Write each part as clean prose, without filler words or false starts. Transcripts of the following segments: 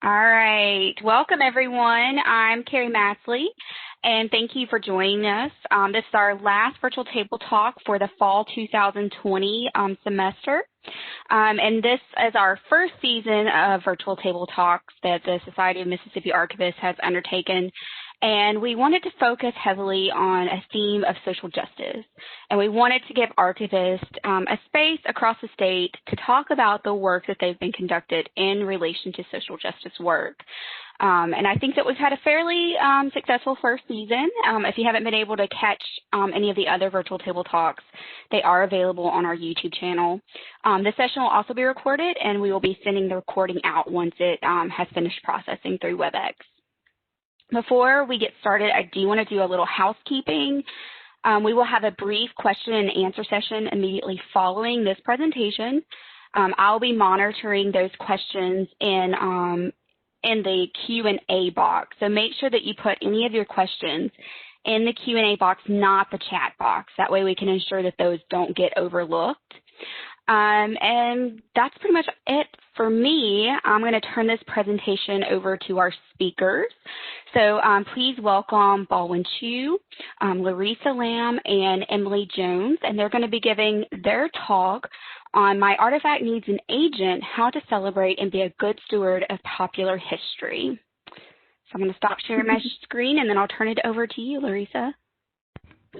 All right. Welcome, everyone. I'm Carrie Massley, and thank you for joining us. This is our last virtual table talk for the fall 2020 semester. And this is our first season of virtual table talks that the Society of Mississippi Archivists has undertaken. And we wanted to focus heavily on a theme of social justice. And we wanted to give archivists a space across the state to talk about the work that they've been conducted in relation to social justice work. And I think that we've had a fairly successful first season. If you haven't been able to catch any of the other virtual table talks, they are available on our YouTube channel. This session will also be recorded, and we will be sending the recording out once it has finished processing through WebEx. Before we get started, I do want to do a little housekeeping. We will have a brief question and answer session immediately following this presentation. I'll be monitoring those questions in the Q&A box. So make sure that you put any of your questions in the Q&A box, not the chat box. That way we can ensure that those don't get overlooked. And that's pretty much it for me. I'm going to turn this presentation over to our speakers. So please welcome Baldwin Chiu, Larissa Lamb, and Emily Jones, and they're going to be giving their talk on My Artifact Needs an Agent, How to Celebrate and Be a Good Steward of Popular History. So I'm going to stop sharing my screen, and then I'll turn it over to you, Larissa.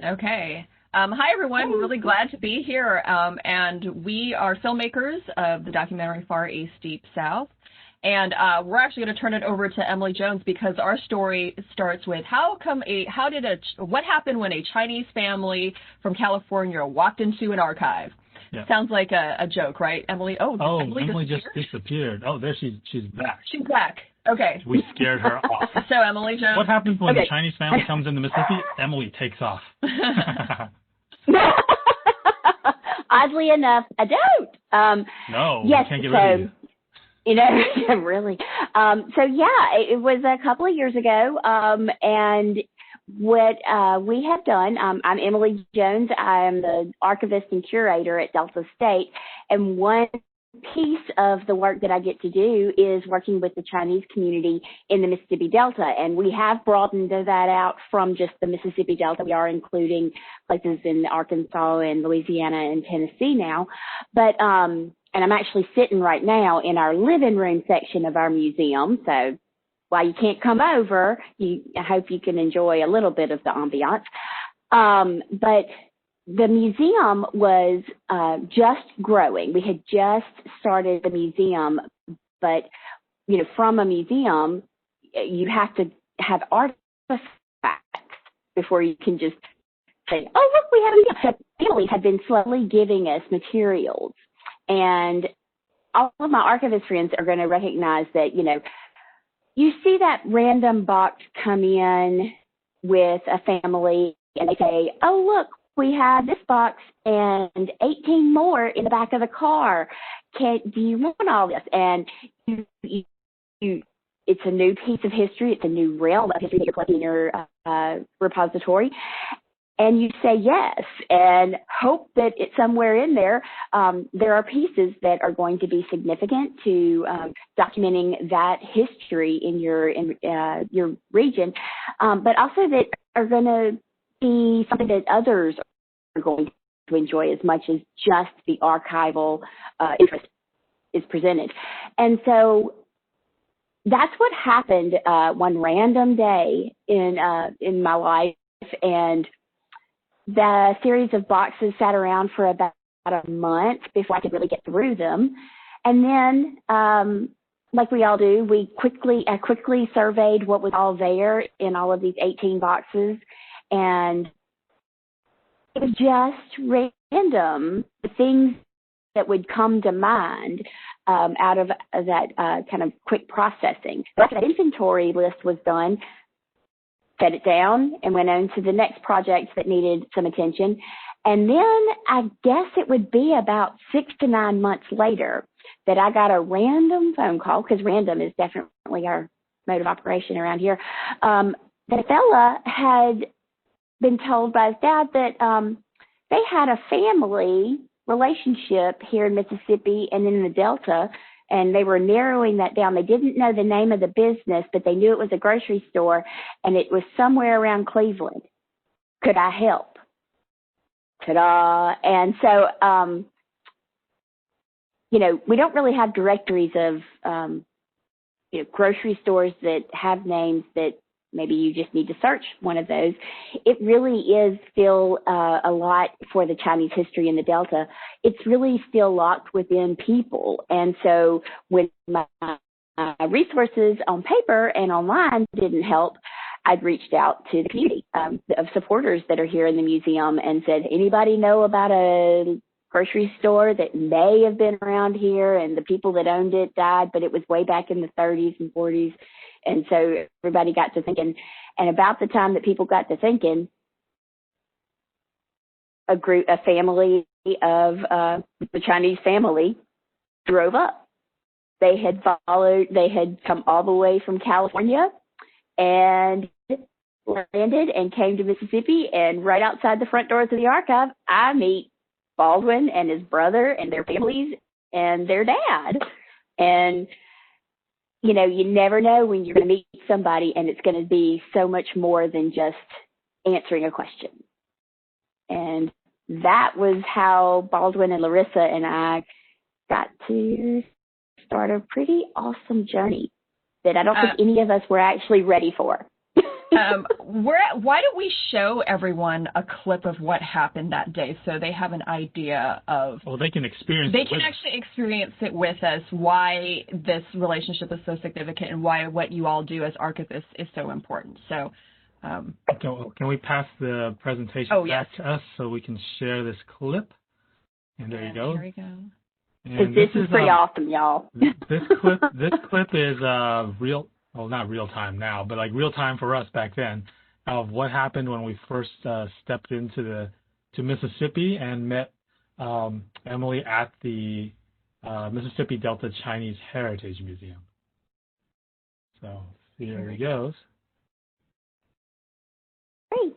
Okay. Hi, everyone. We're really glad to be here. And we are filmmakers of the documentary Far East, Deep South. And we're actually going to turn it over to Emily Jones because our story starts with what happened when a Chinese family from California walked into an archive. Yeah. Sounds like a joke, right, Emily? Oh, Emily just disappeared. Oh, there she's back. She's back. Okay. We scared her off. So, Emily Jones. What happens when the Chinese family comes into Mississippi? Emily takes off. Oddly enough, I don't. No, yes, you can't get rid of you. You know, really. So, yeah, it was a couple of years ago, and what we have done, I'm Emily Jones. I'm the archivist and curator at Delta State, and one piece of the work that I get to do is working with the Chinese community in the Mississippi Delta, and we have broadened that out from just the Mississippi Delta. We are including places in Arkansas and Louisiana and Tennessee now, but and I'm actually sitting right now in our living room section of our museum, so while you can't come over, I hope you can enjoy a little bit of the ambiance. But the museum was just growing. We had just started the museum, but, you know, from a museum, you have to have artifacts before you can just say, oh, look, we have a museum. So families have been slowly giving us materials. And all of my archivist friends are going to recognize that, you know, you see that random box come in with a family and they say, oh, look, we have this box and 18 more in the back of the car. Do you want all this? And it's a new piece of history. It's a new realm of history that you're collecting in your repository. And you say yes and hope that it's somewhere in there. There are pieces that are going to be significant to documenting that history in your region, but also that are going to be something that others are going to enjoy as much as just the archival interest is presented. And so that's what happened one random day in my life, and the series of boxes sat around for about a month before I could really get through them. And then, like we all do, I quickly surveyed what was all there in all of these 18 boxes. And it was just random, the things that would come to mind out of that kind of quick processing. After that inventory list was done, set it down and went on to the next project that needed some attention. And then I guess it would be about 6 to 9 months later that I got a random phone call, because random is definitely our mode of operation around here, that a fella had been told by his dad that they had a family relationship here in Mississippi and in the Delta, and they were narrowing that down. They didn't know the name of the business, but they knew it was a grocery store, and it was somewhere around Cleveland. Could I help? Ta-da! And so, we don't really have directories of, grocery stores that have names that maybe you just need to search one of those. It really is still a lot for the Chinese history in the Delta. It's really still locked within people. And so when my resources on paper and online didn't help, I'd reached out to the community of supporters that are here in the museum and said, anybody know about a grocery store that may have been around here, and the people that owned it died, but it was way back in the 30s and 40s. And so everybody got to thinking, and about the time that people got to thinking, a family of the Chinese family drove up. They had come all the way from California and landed and came to Mississippi, and right outside the front doors of the archive, I meet Baldwin and his brother and their families and their dad. And, you never know when you're going to meet somebody and it's going to be so much more than just answering a question. And that was how Baldwin and Larissa and I got to start a pretty awesome journey that I don't think any of us were actually ready for. Why don't we show everyone a clip of what happened that day so they have an idea of... Well, they can experience They can actually experience it with us, why this relationship is so significant and why what you all do as archivists is so important. So, can we pass the presentation back to us so we can share this clip? And there you go. Here we go. And this is pretty awesome, y'all. This clip is real... Well, not real time now, but like real time for us back then, of what happened when we first stepped into Mississippi and met Emily at the Mississippi Delta Chinese Heritage Museum. So here he goes. Great.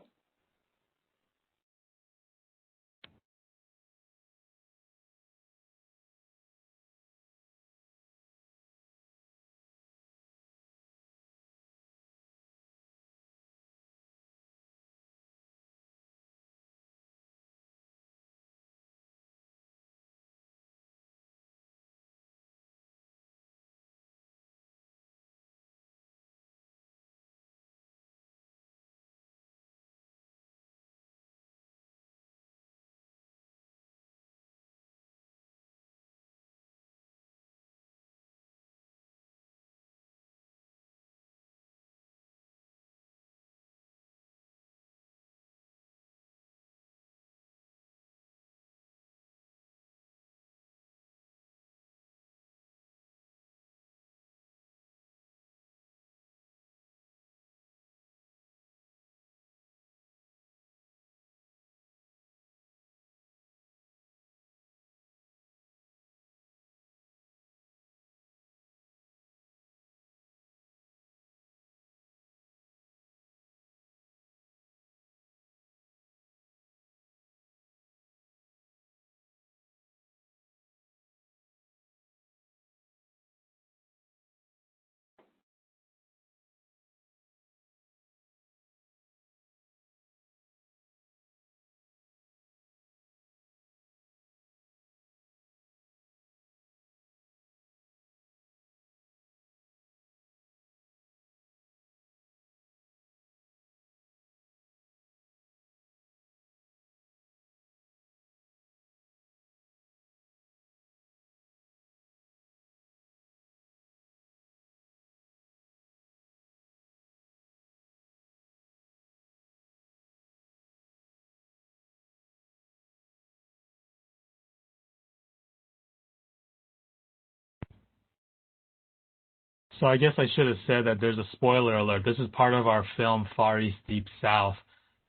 So I guess I should have said that there's a spoiler alert. This is part of our film Far East Deep South,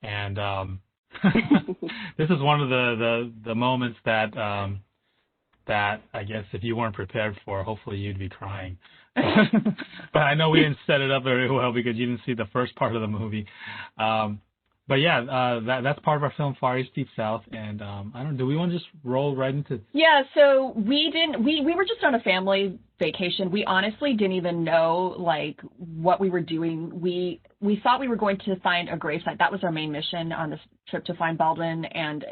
and this is one of the moments that I guess if you weren't prepared for, hopefully you'd be crying. But I know we didn't set it up very well because you didn't see the first part of the movie. but yeah, that's part of our film, Far East Deep South. And I don't know, do we want to just roll right into? Yeah, so we didn't. We were just on a family vacation. We honestly didn't even know like what we were doing. We thought we were going to find a gravesite. That was our main mission on this trip, to find Baldwin and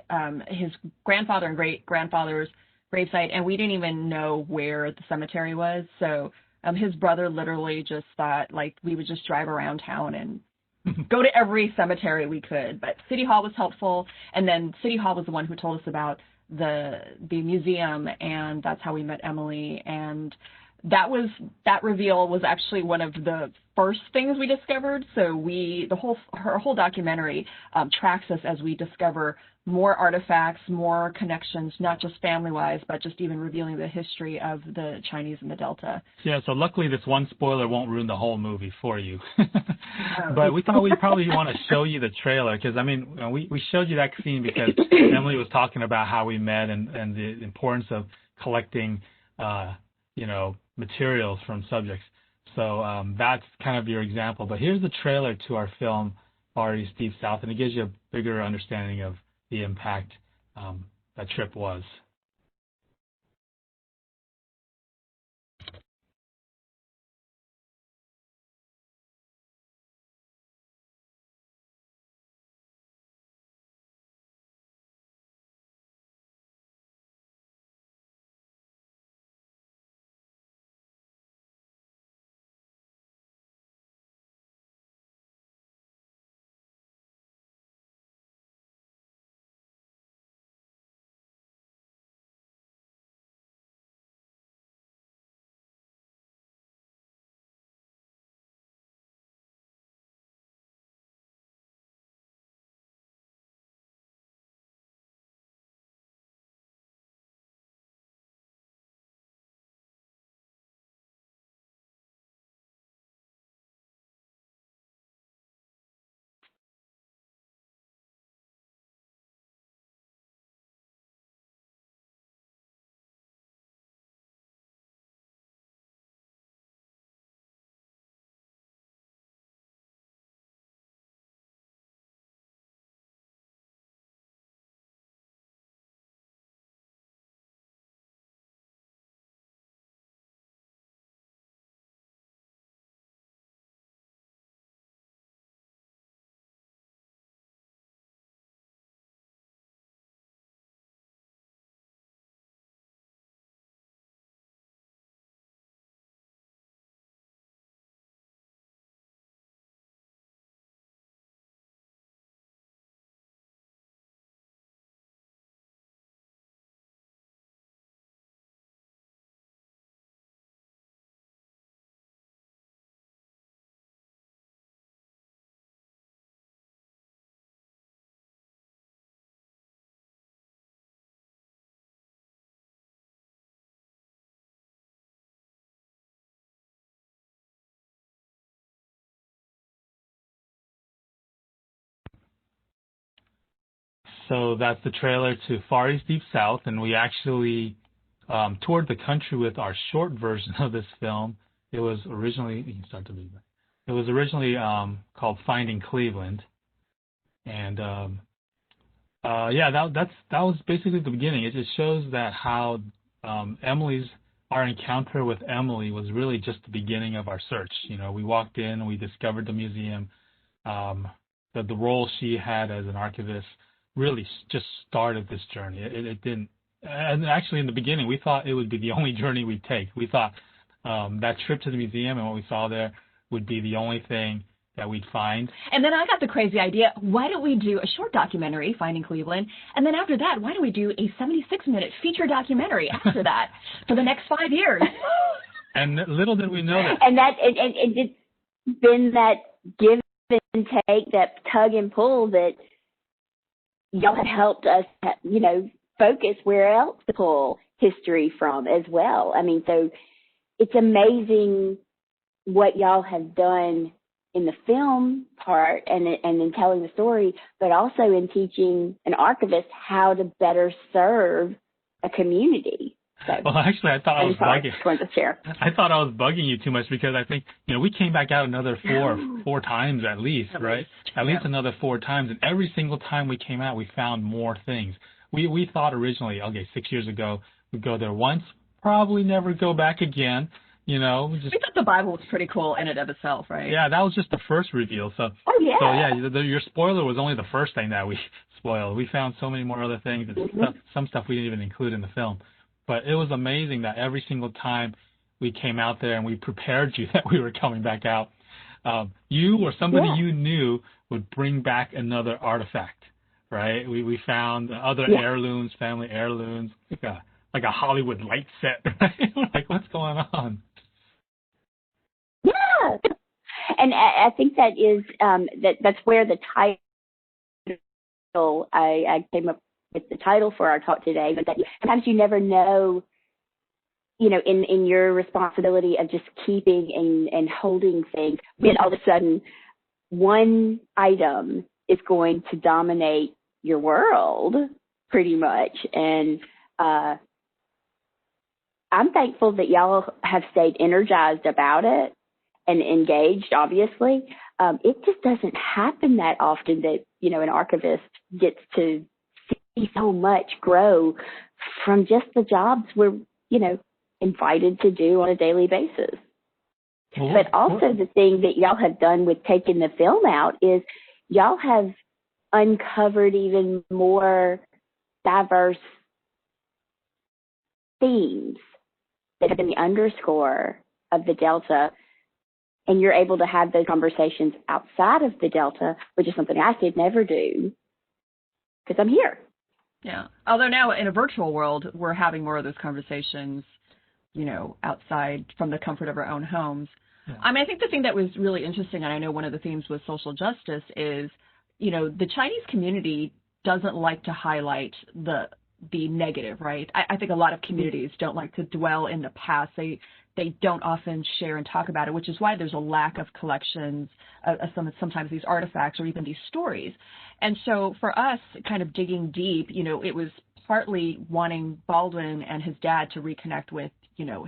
his grandfather and great grandfather's gravesite, and we didn't even know where the cemetery was. So his brother literally just thought like we would just drive around town and go to every cemetery we could. But City Hall was helpful, and then City Hall was the one who told us about the museum, and that's how we met Emily. And that reveal was actually one of the first things we discovered. So her whole documentary tracks us as we discover more artifacts, more connections, not just family-wise, but just even revealing the history of the Chinese in the Delta. Yeah, so luckily this one spoiler won't ruin the whole movie for you. But we thought we'd probably want to show you the trailer, because, I mean, we showed you that scene because Emily was talking about how we met and the importance of collecting, materials from subjects. So that's kind of your example. But here's the trailer to our film, Far East Deep South, and it gives you a bigger understanding of the impact that trip was. So that's the trailer to Far East Deep South, and we actually toured the country with our short version of this film. It was originally, you can start to read that. It was originally called Finding Cleveland, and that was basically the beginning. It just shows that how our encounter with Emily was really just the beginning of our search. We walked in and we discovered the museum. The role she had as an archivist really just started this journey. It didn't, and actually in the beginning we thought it would be the only journey we'd take. We thought that trip to the museum and what we saw there would be the only thing that we'd find. And then I got the crazy idea, why don't we do a short documentary, Finding Cleveland, and then after that, why don't we do a 76-minute feature documentary after that for the next 5 years? And little did we know that. And it's been that give and take, that tug and pull that y'all have helped us, focus where else to pull history from as well. I mean, so it's amazing what y'all have done in the film part and in telling the story, but also in teaching an archivist how to better serve a community. So, well, actually, I thought I was bugging. Just wanted to share. I thought I was bugging you too much because I think, we came back out another four times at least, right? At least another 4 times. And every single time we came out, we found more things. We thought originally, 6 years ago, we'd go there once, probably never go back again. We thought the Bible was pretty cool in and of itself, right? Yeah, that was just the first reveal. So, your spoiler was only the first thing that we spoiled. We found so many more other things, and some stuff we didn't even include in the film. But it was amazing that every single time we came out there and we prepared you that we were coming back out, you or somebody you knew would bring back another artifact, right? We found other heirlooms, family heirlooms, like a Hollywood light set, right? Like, what's going on? Yeah, and I think that is that's where the title I came up with the title for our talk today. But that sometimes you never know, in your responsibility of just keeping and holding things, when all of a sudden one item is going to dominate your world pretty much. And I'm thankful that y'all have stayed energized about it and engaged, obviously. It just doesn't happen that often that, an archivist gets to see so much grow from just the jobs we're, invited to do on a daily basis. But also the thing that y'all have done with taking the film out is y'all have uncovered even more diverse themes that have been the underscore of the Delta, and you're able to have those conversations outside of the Delta, which is something I could never do because I'm here. Yeah. Although now in a virtual world, we're having more of those conversations, outside from the comfort of our own homes. Yeah. I think the thing that was really interesting, and I know one of the themes with social justice is, the Chinese community doesn't like to highlight the negative, right? I think a lot of communities don't like to dwell in the past. They don't often share and talk about it, which is why there's a lack of collections of sometimes these artifacts or even these stories. And so for us, kind of digging deep, it was partly wanting Baldwin and his dad to reconnect with,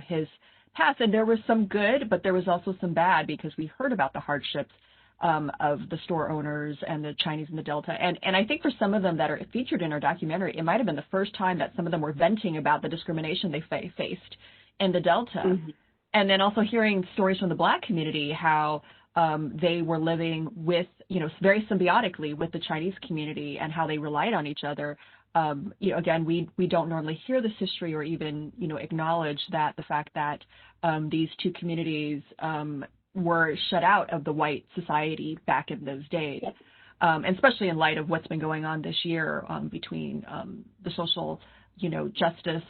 his past. And there was some good, but there was also some bad because we heard about the hardships of the store owners and the Chinese in the Delta. And I think for some of them that are featured in our documentary, it might have been the first time that some of them were venting about the discrimination they faced in the Delta. Mm-hmm. And then also hearing stories from the Black community, how they were living with, very symbiotically with the Chinese community and how they relied on each other. Again, we don't normally hear this history or even, acknowledge that the fact that these two communities were shut out of the white society back in those days, and especially in light of what's been going on this year between the social, justice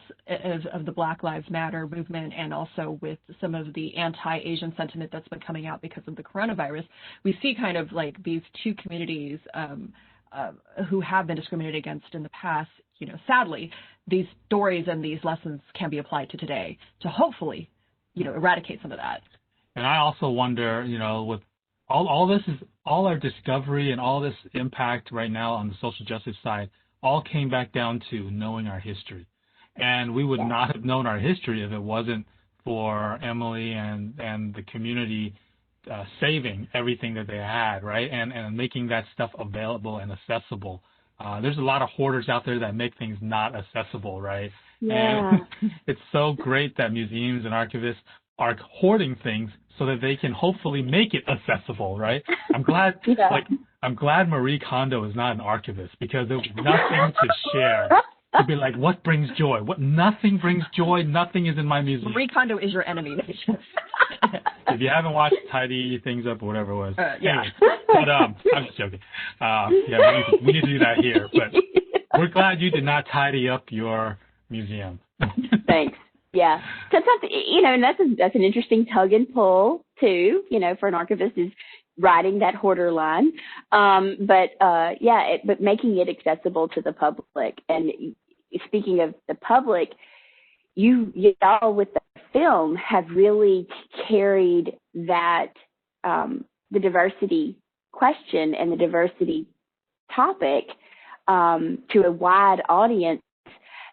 of the Black Lives Matter movement and also with some of the anti-Asian sentiment that's been coming out because of the coronavirus. We see kind of like these two communities who have been discriminated against in the past. Sadly, these stories and these lessons can be applied to today to hopefully, eradicate some of that. And I also wonder, with all this is all our discovery and all this impact right now on the social justice side, all came back down to knowing our history. And we would not have known our history if it wasn't for Emily and the community saving everything that they had, right? And making that stuff available and accessible. There's a lot of hoarders out there that make things not accessible, right? Yeah. And it's so great that museums and archivists are hoarding things so that they can hopefully make it accessible, right? I'm glad, I'm glad Marie Kondo is not an archivist because there was nothing to share. To be like, what brings joy? Nothing brings joy. Nothing is in my museum. Marie Kondo is your enemy. If you haven't watched Tidy Things Up or whatever it was. Anyways, but I'm just joking. We need to do that here. But we're glad you did not tidy up your museum. Thanks. Yeah. Sometimes, and that's an interesting tug and pull too, for an archivist is riding that hoarder line. But making it accessible to the public. And speaking of the public, y'all with the film have really carried that, the diversity question and the diversity topic, to a wide audience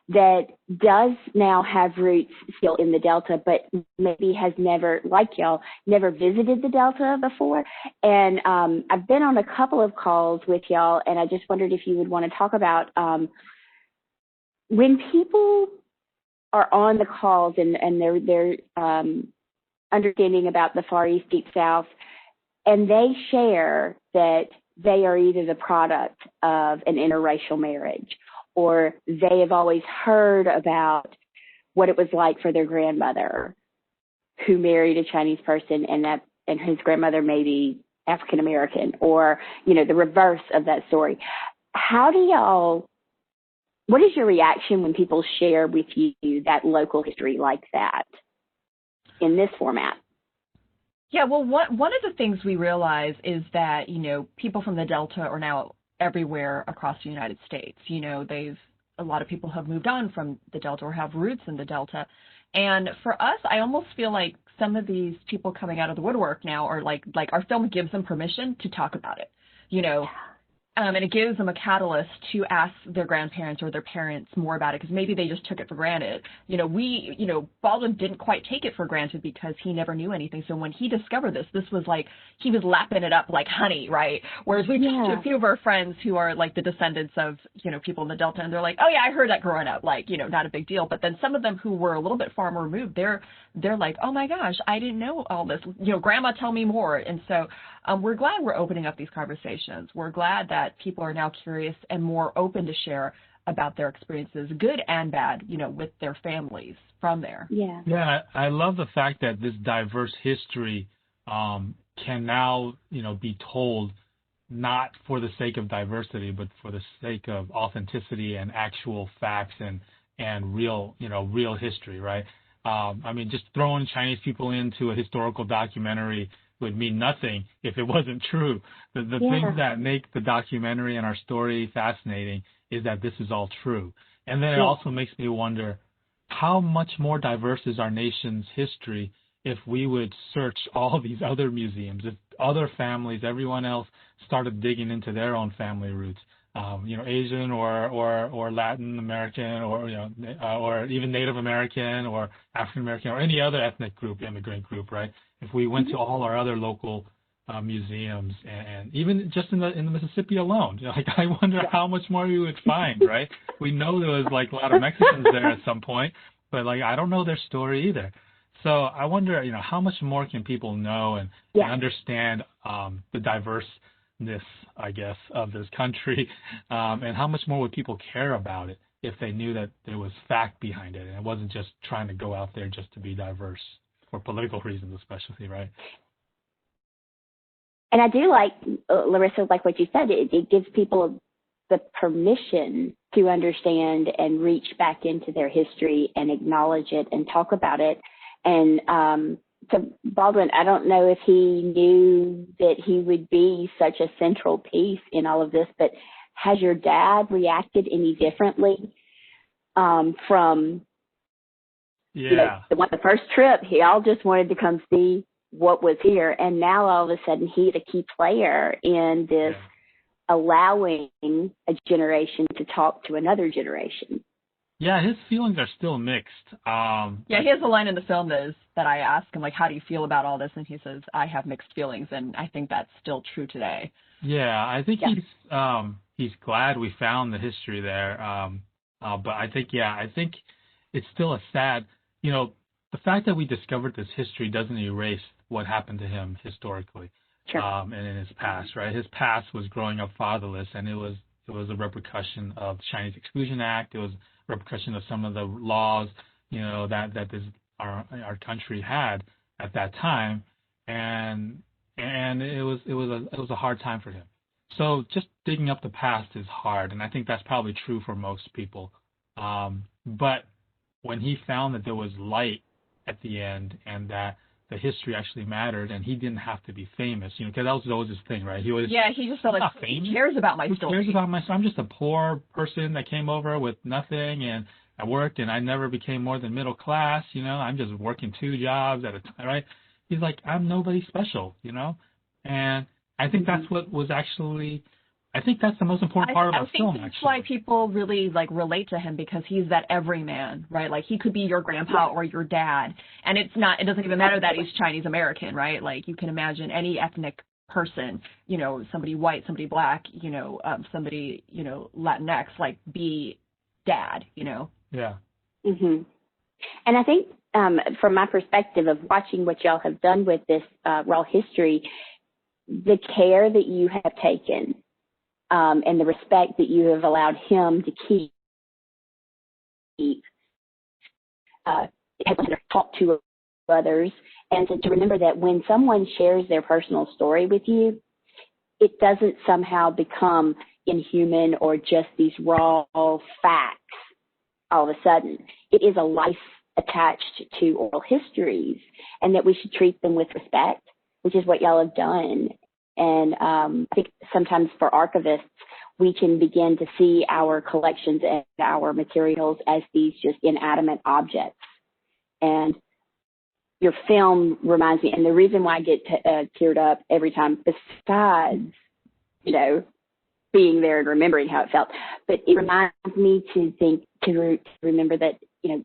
that does now have roots still in the Delta, but maybe has never, like y'all, never visited the Delta before. And I've been on a couple of calls with y'all, and I just wondered if you would want to talk about when people are on the calls and they're understanding about the Far East Deep South, and they share that they are either the product of an interracial marriage, or they have always heard about what it was like for their grandmother who married a Chinese person and his grandmother may be African American, or, you know, the reverse of that story. What is your reaction when people share with you that local history like that in this format? Yeah, well, one of the things we realize is that, you know, people from the Delta are now everywhere across the United States. You know, a lot of people have moved on from the Delta or have roots in the Delta. And for us, I almost feel like some of these people coming out of the woodwork now are like our film gives them permission to talk about it, you know. And it gives them a catalyst to ask their grandparents or their parents more about it, because maybe they just took it for granted. You know, Baldwin didn't quite take it for granted because he never knew anything. So when he discovered this was like he was lapping it up like honey, right? Whereas we talked to a few of our friends who are like the descendants of, you know, people in the Delta, and they're like, oh yeah, I heard that growing up, like, you know, not a big deal. But then some of them who were a little bit far more removed, they're like, oh my gosh, I didn't know all this. You know, Grandma, tell me more. And so we're glad we're opening up these conversations. We're glad that people are now curious and more open to share about their experiences, good and bad, you know, with their families from there. Yeah. Yeah, I love the fact that this diverse history can now, you know, be told not for the sake of diversity, but for the sake of authenticity and actual facts and real, you know, real history, right? I mean, just throwing Chinese people into a historical documentary would mean nothing if it wasn't true. The things that make the documentary and our story fascinating is that this is all true. And then it also makes me wonder, how much more diverse is our nation's history if we would search all these other museums, if other families, everyone else started digging into their own family roots, you know, Asian or Latin American, or, you know, or even Native American or African American or any other ethnic group, immigrant group, right? If we went to all our other local museums, and even just in the Mississippi alone, you know, like, I wonder how much more we would find, right? We know there was like a lot of Mexicans there at some point, but like I don't know their story either. So I wonder, you know, how much more can people know and understand the diverseness, I guess, of this country, and how much more would people care about it if they knew that there was fact behind it and it wasn't just trying to go out there just to be diverse for political reasons, especially, right? And I do like, Larissa, like what you said, it gives people the permission to understand and reach back into their history and acknowledge it and talk about it. And so Baldwin, I don't know if he knew that he would be such a central piece in all of this, but has your dad reacted any differently from, you know, the first trip? He all just wanted to come see what was here, and now all of a sudden he's a key player in this allowing a generation to talk to another generation. Yeah, his feelings are still mixed. He has a line in the film that I ask him, like, how do you feel about all this? And he says, I have mixed feelings, and I think that's still true today. Yeah, I think he's glad we found the history there. But I think it's still a sad, you know, the fact that we discovered this history doesn't erase what happened to him historically, and in his past, right? His past was growing up fatherless, and it was a repercussion of the Chinese Exclusion Act. It was a repercussion of some of the laws, you know, that our country had at that time, and it was a hard time for him. So just digging up the past is hard, and I think that's probably true for most people. But when he found that there was light at the end and that the history actually mattered, and he didn't have to be famous, you know, because that was always his thing, right? He just felt like, who cares about my story? Who cares about my story? I'm just a poor person that came over with nothing, and I worked, and I never became more than middle class, you know. I'm just working 2 jobs at a time, right? He's like, I'm nobody special, you know. And I think that's what was actually I think that's the most important part of our film, I think that's actually. why people really like relate to him, because he's that everyman, right? Like he could be your grandpa or your dad, and it doesn't even matter that he's Chinese American, right? Like you can imagine any ethnic person, you know, somebody white, somebody black, you know, somebody, you know, Latinx, like be dad, you know? Yeah. Mhm. And I think from my perspective of watching what y'all have done with this raw history, the care that you have taken and the respect that you have allowed him to keep talk to others, and to remember that when someone shares their personal story with you, it doesn't somehow become inhuman or just these raw facts all of a sudden. It is a life attached to oral histories, and that we should treat them with respect, which is what y'all have done. And I think sometimes for archivists, we can begin to see our collections and our materials as these just inanimate objects. And your film reminds me, and the reason why I get teared up every time, besides, you know, being there and remembering how it felt, but it reminds me to remember that, you know,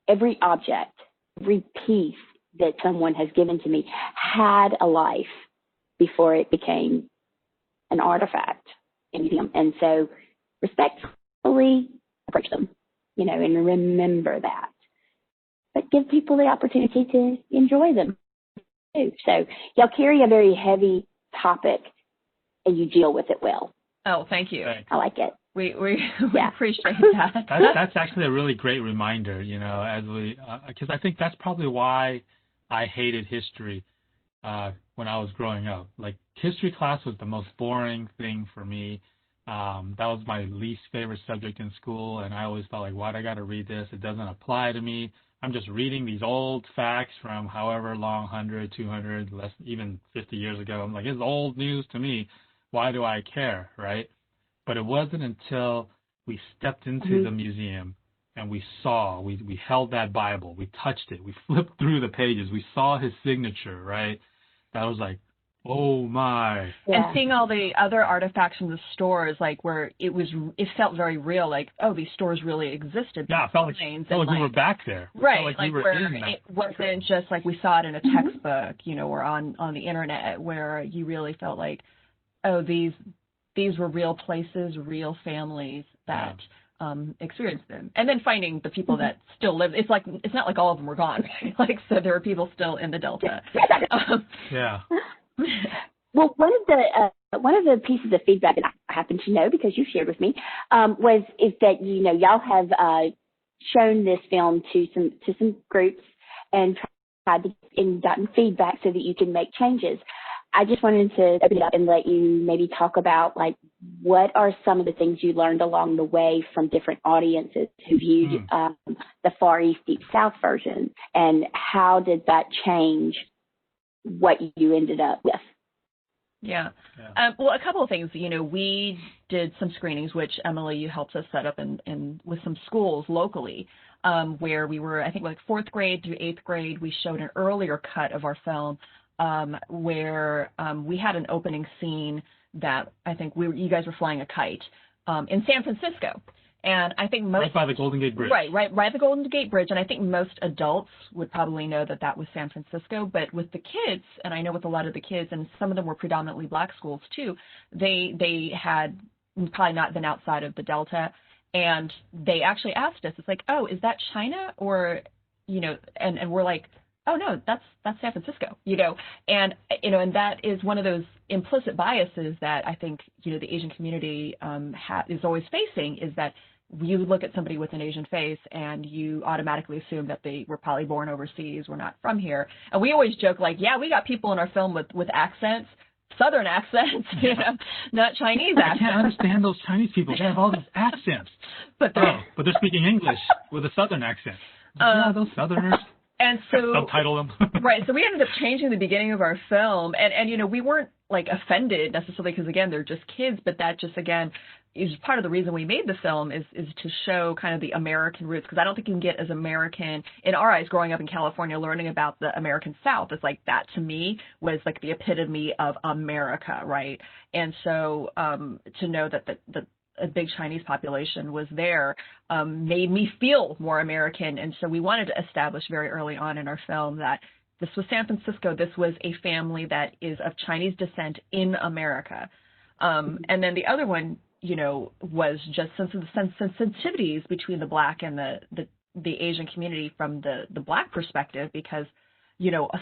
every object, every piece that someone has given to me had a life before it became an artifact in a museum. And so respectfully approach them, you know, and remember that. But give people the opportunity to enjoy them too. So y'all carry a very heavy topic and you deal with it well. Oh, thank you. Thanks. I like it. We appreciate that. That's actually a really great reminder, you know, as we, because I think that's probably why I hated history when I was growing up. Like, history class was the most boring thing for me. That was my least favorite subject in school, and I always felt like, why'd I got to read this? It doesn't apply to me. I'm just reading these old facts from however long, 100, 200, less, even 50 years ago. I'm like, it's old news to me. Why do I care, right? But it wasn't until we stepped into the museum and we saw, we held that Bible, we touched it, we flipped through the pages, we saw his signature, right? That was like, oh my. And seeing all the other artifacts in the stores, like where it felt very real, like, oh, these stores really existed. Yeah, it felt like we were back there. Right, like we were in that. It wasn't just like we saw it in a textbook, you know, or on the internet, where you really felt like, oh, these were real places, real families that experienced them. And then finding the people that still live. It's not like all of them were gone. Like, so there are people still in the Delta. Yeah. Well, one of the pieces of feedback that I happen to know because you shared with me is that, you know, y'all have shown this film to some groups and tried to and gotten feedback so that you can make changes. I just wanted to open it up and let you maybe talk about, like, what are some of the things you learned along the way from different audiences who viewed the Far East Deep South version, and how did that change what you ended up with? Yeah. Well, a couple of things. You know, we did some screenings, which, Emily, you helped us set up in with some schools locally, where we were, I think, like 4th grade through 8th grade. We showed an earlier cut of our film where we had an opening scene that I think you guys were flying a kite in San Francisco. And I think most... Right by the Golden Gate Bridge. Right by the Golden Gate Bridge. And I think most adults would probably know that that was San Francisco. But with the kids, and I know with a lot of the kids, and some of them were predominantly black schools too, they had probably not been outside of the Delta. And they actually asked us, it's like, oh, is that China? Or, you know, and we're like, oh, no, that's San Francisco, you know. And, you know, and that is one of those implicit biases that I think, you know, the Asian community is always facing, is that you look at somebody with an Asian face and you automatically assume that they were probably born overseas, were not from here. And we always joke, like, yeah, we got people in our film with accents, Southern accents, you know, not Chinese accents. I can't understand those Chinese people. They have all these accents. But they're speaking English with a Southern accent. Yeah, those Southerners. And so subtitle them. Right. So we ended up changing the beginning of our film, and you know, we weren't like offended necessarily, because again, they're just kids, but that just, again, is part of the reason we made the film is to show kind of the American roots, because I don't think you can get as American in our eyes growing up in California, learning about the American South. It's like that to me was like the epitome of America, right? And so to know that a big Chinese population was there made me feel more American. And so we wanted to establish very early on in our film that this was San Francisco. This was a family that is of Chinese descent in America. And then the other one, was just sensitivities between the Black and the Asian community from the Black perspective, because,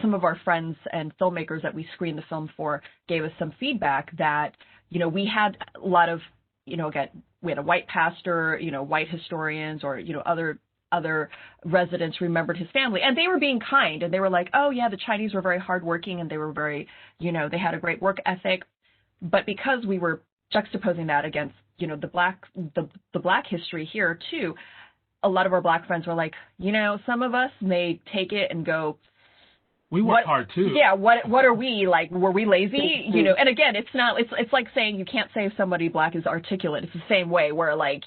some of our friends and filmmakers that we screened the film for gave us some feedback that, we had a lot of, again, we had a white pastor, white historians, or, other residents remembered his family, and they were being kind, and they were like, oh yeah, the Chinese were very hardworking, and they were very, they had a great work ethic. But because we were juxtaposing that against, the Black history here too, a lot of our Black friends were like, some of us may take it and go, we work hard too. Yeah, what are we, like, were we lazy? And again, it's like saying you can't say if somebody Black is articulate. It's the same way where, like,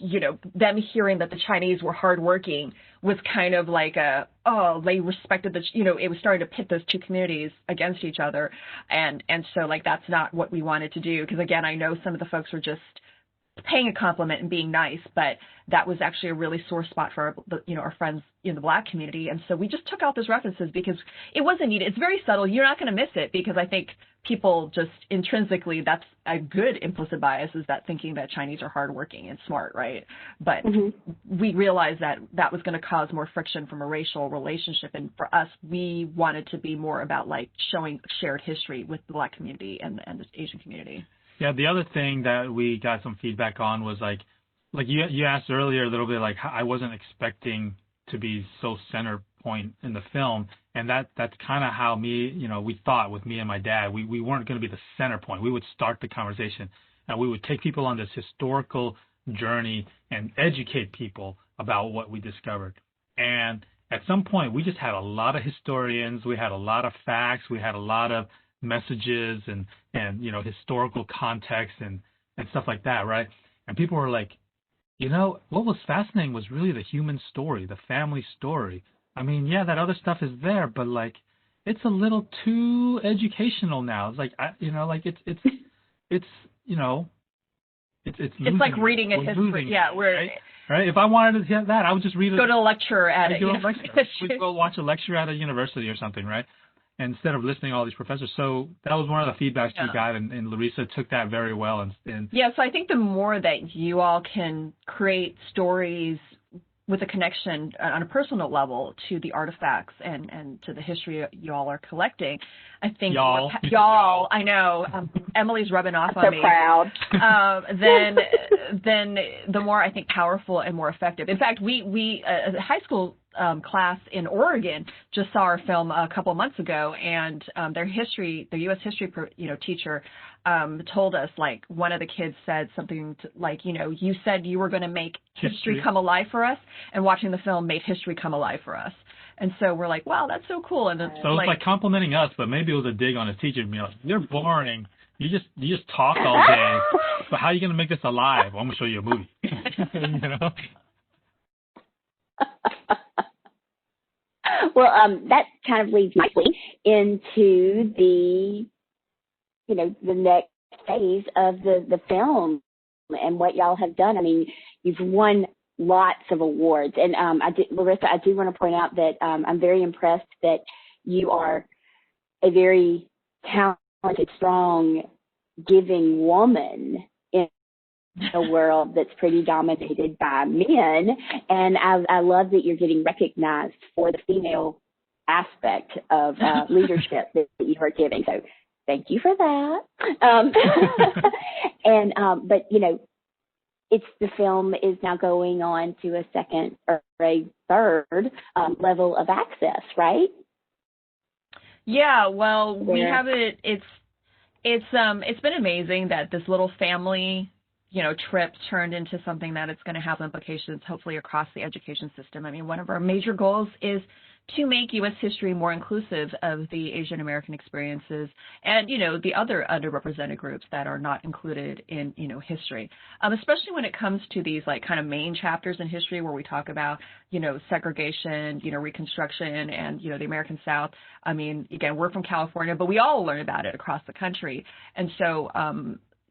them hearing that the Chinese were hardworking was kind of like they respected it was starting to pit those two communities against each other. And so, like, that's not what we wanted to do, because again, I know some of the folks were just paying a compliment and being nice, but that was actually a really sore spot for our friends in the Black community. And so we just took out those references because it wasn't needed. It's very subtle. You're not going to miss it, because I think people just intrinsically, that's a good implicit bias, is that thinking that Chinese are hardworking and smart, right? But we realized that that was going to cause more friction from a racial relationship. And for us, we wanted to be more about, like, showing shared history with the Black community and the Asian community. Yeah, the other thing that we got some feedback on was like you asked earlier a little bit, like, I wasn't expecting to be so center point in the film, and that's kind of how we thought with me and my dad. We weren't going to be the center point. We would start the conversation, and we would take people on this historical journey and educate people about what we discovered. And at some point, we just had a lot of historians. We had a lot of facts. We had a lot of messages and historical context and stuff like that, right? And people were like, what was fascinating was really the human story, the family story. I mean, yeah, that other stuff is there, but, like, it's a little too educational now. It's like, it's like reading a history. Yeah, right. If I wanted to hear that, I would just read it. Go to a lecture at it. We'd go watch a lecture at a university or something, right? Instead of listening to all these professors. So that was one of the feedbacks we got, and Larissa took that very well. And yeah, so I think the more that you all can create stories with a connection on a personal level to the artifacts and to the history you all are collecting, I think y'all, I know, Emily's rubbing off on me. So proud. Then the more, I think, powerful and more effective. In fact, we a high school class in Oregon just saw our film a couple months ago, and their U.S. history teacher told us, like, one of the kids said something like, you said you were going to make history come alive for us, and watching the film made history come alive for us. And so we're like, wow, that's so cool. And so it was like complimenting us, but maybe it was a dig on his teacher. Like, you're boring. You just talk all day. But how are you going to make this alive? Well, I'm going to show you a movie. Well, that kind of leads nicely into the next phase of the film and what y'all have done. I mean, you've won lots of awards, and Larissa, I do want to point out that I'm very impressed that you are a very talented, strong, giving woman in a world that's pretty dominated by men, and I love that you're getting recognized for the female aspect of leadership that you are giving. So thank you for that. But the film is now going on to a second or a third level of access, right? Yeah, well, we have it. It's been amazing that this little family, trip turned into something that it's going to have implications, hopefully, across the education system. I mean, one of our major goals is to make U.S. history more inclusive of the Asian American experiences and, the other underrepresented groups that are not included in, history, especially when it comes to these like kind of main chapters in history where we talk about, segregation, Reconstruction and, the American South. I mean, again, we're from California, but we all learn about it across the country. And so,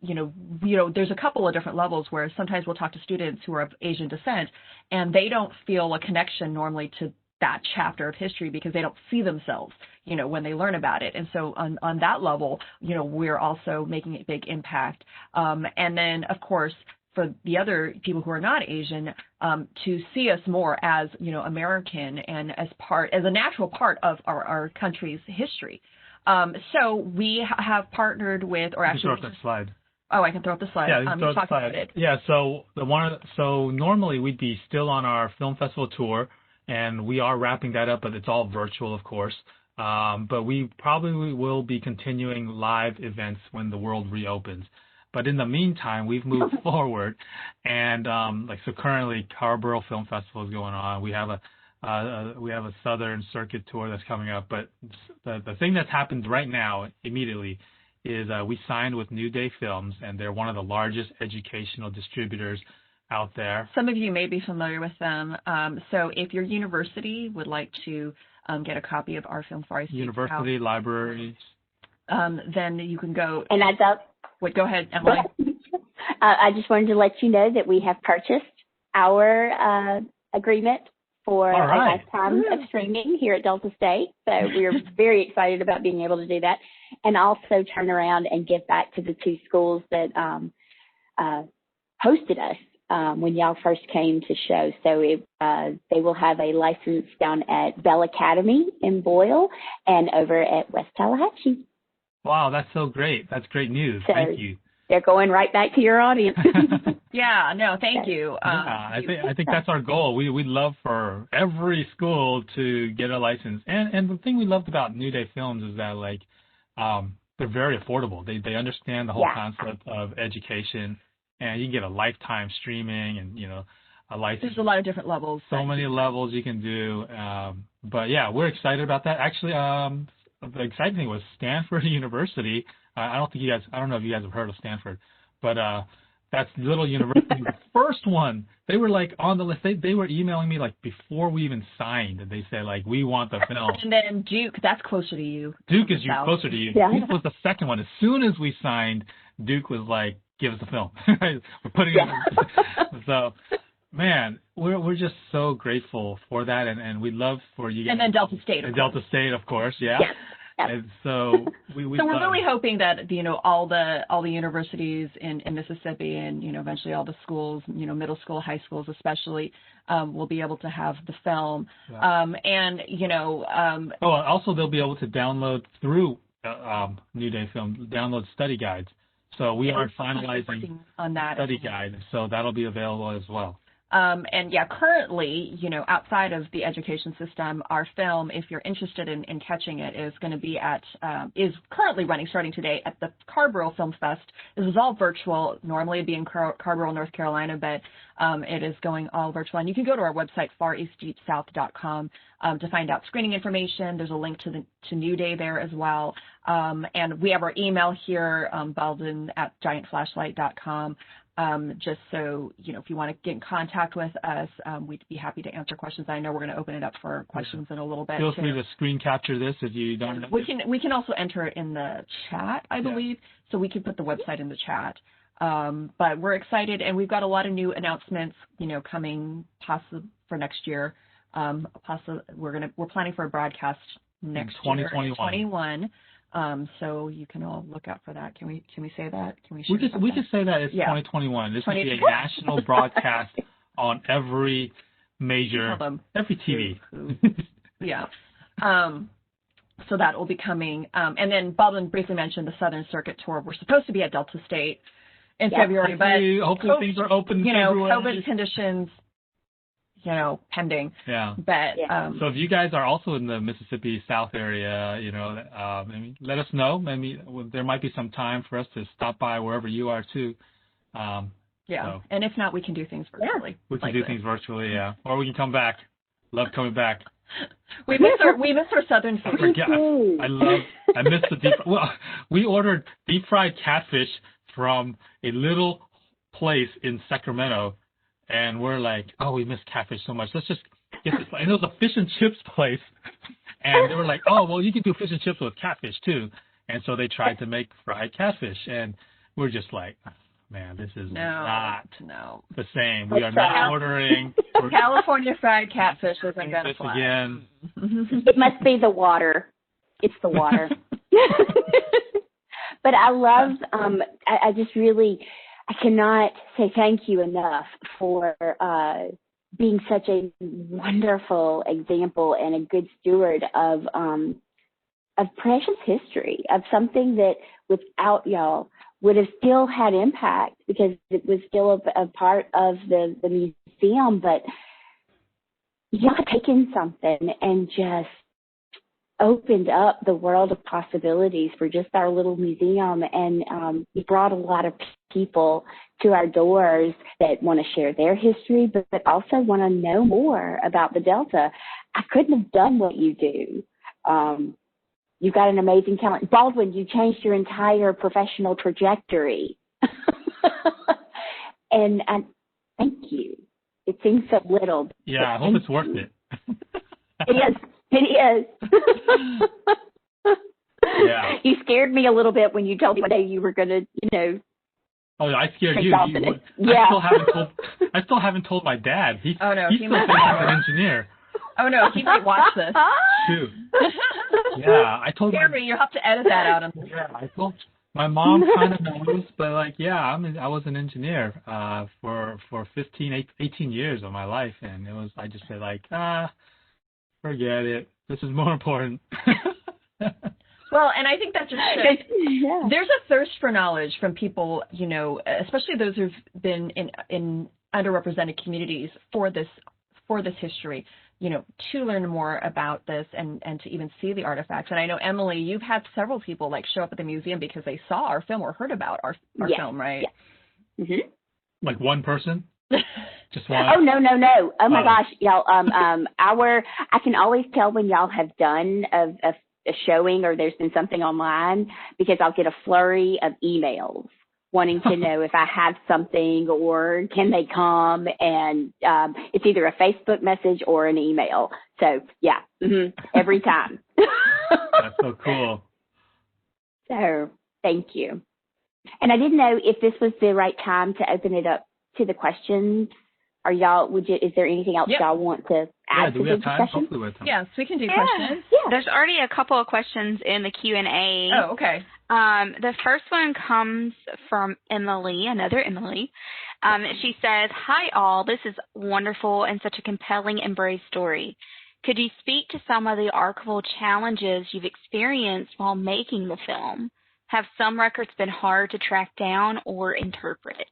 there's a couple of different levels where sometimes we'll talk to students who are of Asian descent and they don't feel a connection normally to that chapter of history because they don't see themselves, when they learn about it. And so on that level, we're also making a big impact. And then, of course, for the other people who are not Asian, to see us more as, American and as a natural part of our country's history. So we have partnered with, or actually, throw up that slide. Oh, I can throw up the slide. Yeah, you can throw up the slide. Yeah, so normally we'd be still on our film festival tour, and we are wrapping that up, but it's all virtual, of course. But we probably will be continuing live events when the world reopens. But in the meantime, we've moved forward, and so currently Carborough Film Festival is going on. We have a Southern Circuit tour that's coming up. But the thing that's happened right now, immediately, is we signed with New Day Films, and they're one of the largest educational distributors out there. Some of you may be familiar with them. So if your university would like to get a copy of our film for university, libraries, then you can go. And go ahead, Emily. I just wanted to let you know that we have purchased our agreement for a lifetime of streaming here at Delta State. So we're very excited about being able to do that, and also turn around and give back to the two schools that hosted us when y'all first came to show. So they will have a license down at Bell Academy in Boyle and over at West Tallahatchie. Wow, that's so great. That's great news. So thank you. They're going right back to your audience. Yeah, no, thank you. I think that's our goal. We'd love for every school to get a license. And the thing we loved about New Day Films is that they're very affordable. They understand the whole concept of education. And you can get a lifetime streaming and, a license. There's a lot of different levels. So many levels you can do. But, yeah, we're excited about that. Actually, the exciting thing was Stanford University. I don't know if you guys have heard of Stanford, but that's little university, the first one. They were on the list. They were emailing me before we even signed. And they said we want the film. And then Duke, that's closer to you. Duke is closer to you. Yeah. Duke was the second one. As soon as we signed, Duke was give us the film. We're putting it in. So, man, we're just so grateful for that, and we'd love for you guys. And then Delta State, of course. Delta State, of course, yeah. Yes. And so we're really hoping that all the universities in Mississippi and eventually all the schools, middle school, high schools especially, will be able to have the film. Yeah. Also they'll be able to download through New Day Film, download study guides. So we are finalizing on that study guide, so that'll be available as well. And currently, outside of the education system, our film, if you're interested in catching it, is going to be is currently running, starting today, at the Carborough Film Fest. This is all virtual. Normally it'd be in Carborough, North Carolina, but it is going all virtual. And you can go to our website, fareastdeepsouth.com, to find out screening information. There's a link to New Day there as well. And we have our email here, Baldwin@giantflashlight.com. Just so, if you want to get in contact with us, we'd be happy to answer questions. I know we're going to open it up for questions in a little bit. Feel free to screen capture this if you don't know. We can also enter it in the chat, I believe, so we can put the website in the chat. But we're excited, and we've got a lot of new announcements, coming possibly for next year. We're planning for a broadcast next year, 2021. So you can all look out for that. Can we say that? We can say that it's 2021. This will be a national broadcast on every every TV. Yeah. So that will be coming. And then Baldwin briefly mentioned the Southern Circuit Tour. We're supposed to be at Delta State in February, but hopefully things are open. COVID conditions, pending. Yeah. But so if you guys are also in the Mississippi South area, let us know. Maybe there might be some time for us to stop by wherever you are too. And if not, we can do things virtually. We can do things virtually, or we can come back. Love coming back. We miss our southern food. I miss the deep. Well, we ordered deep fried catfish from a little place in Sacramento, and we're like, oh, we miss catfish so much. Let's just get this. And it was a fish and chips place, and they were like, oh, well, you can do fish and chips with catfish too. And so they tried to make fried catfish, and we're just like, man, this is not the same. We are not ordering California fried catfish isn't going to fly. Again. It must be the water. It's the water. But I love, I just really, I cannot say thank you enough for being such a wonderful example and a good steward of precious history, of something that without y'all would have still had impact because it was still a part of the museum, but y'all have taken something and just opened up the world of possibilities for just our little museum, and you brought a lot of people to our doors that want to share their history, but also want to know more about the Delta. I couldn't have done what you do. You've got an amazing talent. Baldwin, you changed your entire professional trajectory. And thank you. It seems so little. Yeah, I hope it's worth it. It is. It is. Yeah. You scared me a little bit when you told me one day you were going to, Oh, I scared you. Yeah. I still haven't told my dad. He's still thinking I'm an engineer. Oh no, he might watch this. Shoot. Yeah, I told Jeremy, you'll have to edit that out. Yeah, I told my mom kind of knows, but like, yeah, I was an engineer for 18 years of my life, and I just said like, forget it. This is more important. Well, and I think that just shows there's a thirst for knowledge from people, especially those who've been in underrepresented communities for this history, to learn more about this and to even see the artifacts. And I know, Emily, you've had several people like show up at the museum because they saw our film or heard about our film, right? Yeah. Mm-hmm. Like one person? Just one? Oh, no. Oh my gosh, y'all. I can always tell when y'all have done a showing or there's been something online because I'll get a flurry of emails wanting to know if I have something or can they come, and it's either a Facebook message or an email. So yeah, every time. That's so cool. So thank you. And I didn't know if this was the right time to open it up to the questions. Are y'all? Is there anything else y'all want to add to the discussion? Hopefully we have time. Yes, we can do questions. Yeah. There's already a couple of questions in the Q&A. Oh, okay. The first one comes from Emily, another Emily. She says, "Hi all, this is wonderful and such a compelling and brave story. Could you speak to some of the archival challenges you've experienced while making the film? Have some records been hard to track down or interpret?"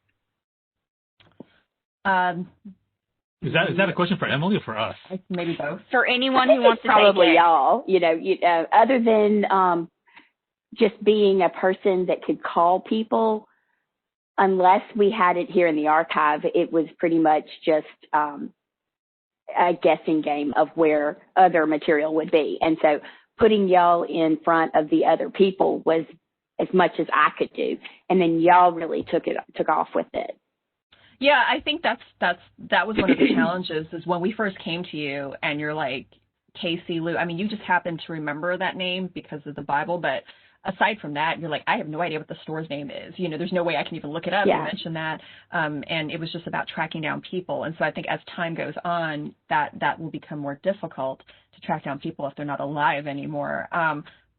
Is that a question for Emily or for us? Maybe both. For anyone who wants to probably take it. y'all. Other than just being a person that could call people, unless we had it here in the archive, it was pretty much just a guessing game of where other material would be. And so putting y'all in front of the other people was as much as I could do. And then y'all really took off with it. Yeah, I think that was one of the challenges is when we first came to you and you're like, Casey Lou, I mean, you just happened to remember that name because of the Bible, but aside from that, you're like, I have no idea what the store's name is. There's no way I can even look it up. Yeah. You mentioned that. And it was just about tracking down people. And so I think as time goes on, that will become more difficult to track down people if they're not alive anymore.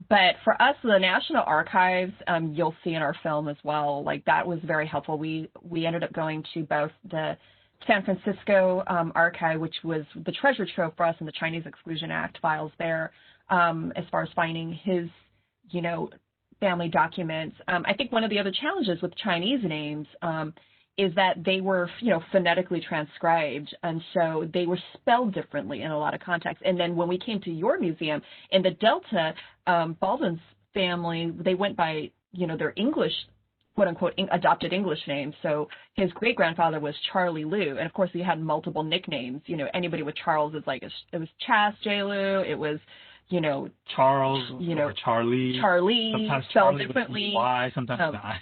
But for us, the National Archives, you'll see in our film as well, like that was very helpful. We ended up going to both the San Francisco archive, which was the treasure trove for us in the Chinese Exclusion Act files there, as far as finding his, family documents. I think one of the other challenges with Chinese names is that they were, phonetically transcribed, and so they were spelled differently in a lot of contexts. And then when we came to your museum in the Delta, Baldwin's family, they went by, their English quote unquote adopted English name. So his great grandfather was Charlie Liu, and of course he had multiple nicknames. You know, anybody with Charles is like it was Chas J. Liu. It was, you know, Charles, you know, or Charlie. Sometimes spelled differently. Y, sometimes I.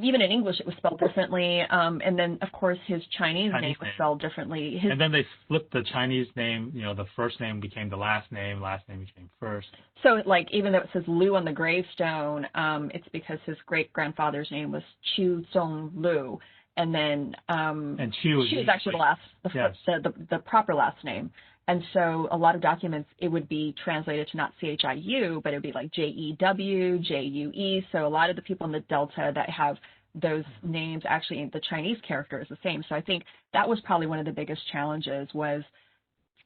Even in English, it was spelled differently. And then, of course, his Chinese name was spelled differently. And then they flipped the Chinese name. You know, the first name became the last name became first. So, like, even though it says Liu on the gravestone, it's because his great-grandfather's name was Chiu Zong Liu. And then and Chiu is actually the proper last name. And so a lot of documents, it would be translated to not CHIU, but it would be like JEW, JUE. So a lot of the people in the Delta that have those names, actually the Chinese character is the same. So I think that was probably one of the biggest challenges, was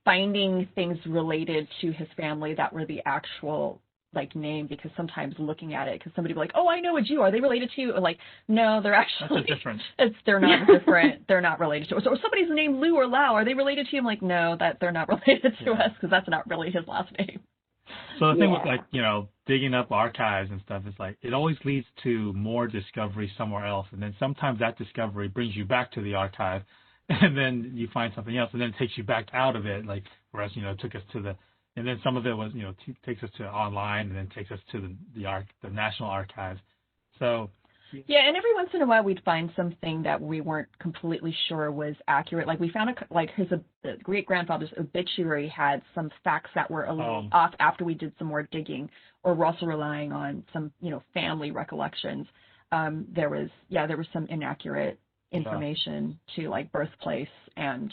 finding things related to his family that were the actual like name, because sometimes looking at it, because somebody would be like, oh, I know a Jew, are they related to you? Or like, no, they're actually different. They're not different. They're not related to us. Or somebody's named Liu or Lao, are they related to you? I'm like, no, that they're not related to us, because that's not really his last name. So the thing with, like, you know, digging up archives and stuff is like, it always leads to more discovery somewhere else, and then sometimes that discovery brings you back to the archive, and then you find something else, and then it takes you back out of it, like, whereas, you know, it took us to the. And then some of it was, you know, takes us to online, and then takes us to the National Archives. So. Yeah, and every once in a while we'd find something that we weren't completely sure was accurate. Like we found his great grandfather's obituary had some facts that were a little off after we did some more digging, or we're also relying on some, you know, family recollections. There was some inaccurate information to like birthplace and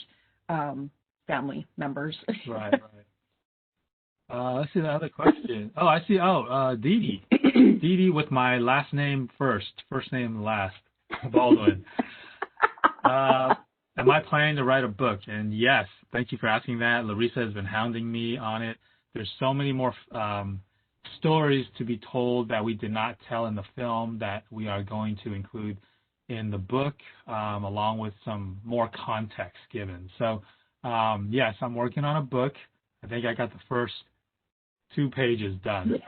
family members. Right. Let's see the other question. Oh, I see. Dee Dee. Dee Dee with my last name first name last, Baldwin. Am I planning to write a book? And yes, thank you for asking that. Larissa has been hounding me on it. There's so many more stories to be told that we did not tell in the film that we are going to include in the book, along with some more context given. So, yes, I'm working on a book. I think I got the first 2 pages done.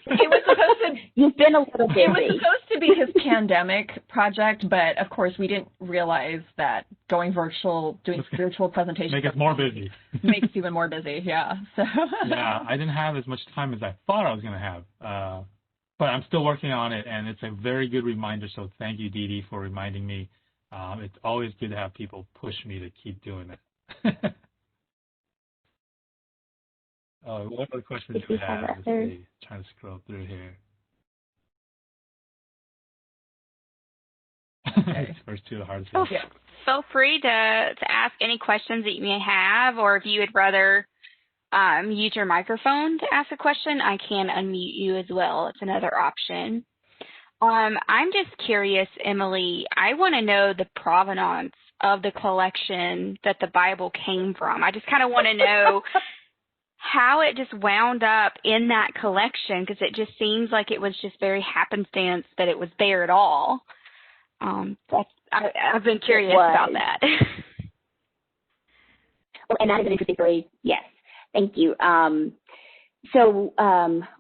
It was supposed to. You've been a little busy. It was supposed to be his pandemic project, but of course we didn't realize that going virtual, doing virtual presentations, make us more busy. Makes us even more busy. Yeah. So. Yeah, I didn't have as much time as I thought I was going to have, but I'm still working on it, and it's a very good reminder. So thank you, Dee Dee, for reminding me. It's always good to have people push me to keep doing it. What other questions do we have? Let's see. Trying to scroll through here. Okay. First 2 are hard to say. Feel free to ask any questions that you may have, or if you would rather use your microphone to ask a question, I can unmute you as well. It's another option. I'm just curious, Emily, I want to know the provenance of the collection that the Bible came from. I just kind of want to know how it just wound up in that collection, because it just seems like it was just very happenstance that it was there at all. I've been curious about that. Well, and that is an interesting story. Yes, thank you. So